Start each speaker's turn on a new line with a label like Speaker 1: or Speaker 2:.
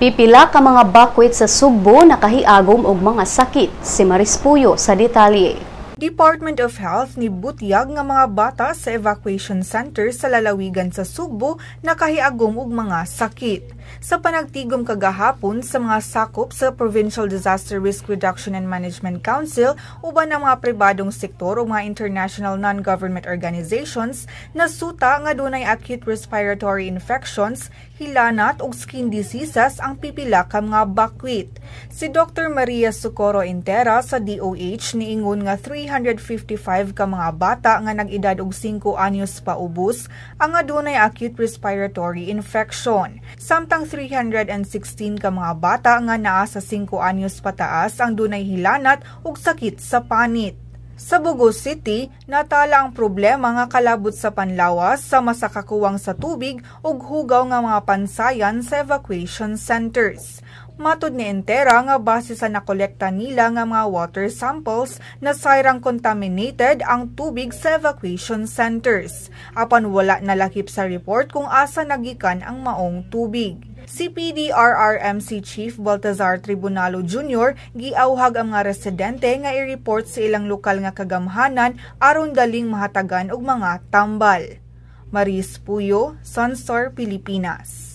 Speaker 1: Pipila ka mga bakwit sa Sugbo nakahiagom og mga sakit. Si Maris Puyo sa detalye.
Speaker 2: Department of Health ni butyag nga mga bata sa evacuation center sa lalawigan sa Sugbo nakahiagom og mga sakit. Sa panagtigom kagahapon sa mga sakop sa Provincial Disaster Risk Reduction and Management Council uban ng mga pribadong sektor o mga international non-government organizations, nasuta nga dunay acute respiratory infections, hilanat ug skin diseases ang pipila ka mga bakwit. Si Dr. Maria Socorro Intera sa DOH niingon nga 355 ka mga bata nga nag-edad og 5 anyos pa ubos ang adunay acute respiratory infection. Samtang 316 ka mga bata nga naa sa 5 anyos pataas ang dunay hilanat ug sakit sa panit. Sa Bugos City, natala ang problema nga kalabot sa panlawas sa masakakuwang sa tubig ug hugaw nga mga pansayan sa evacuation centers. Matud ni Intera nga base sa nakolekta nila nga mga water samples na sayrang contaminated ang tubig sa evacuation centers. Apan wala nalakip sa report kung asa nagikan ang maong tubig. Si PDRRMC Chief Baltazar Tribunalo Jr. giauhag ang mga residente nga i-report sa ilang lokal nga kagamhanan aron daling mahatagan og mga tambal. Maris Puyo, Sunstar, Pilipinas.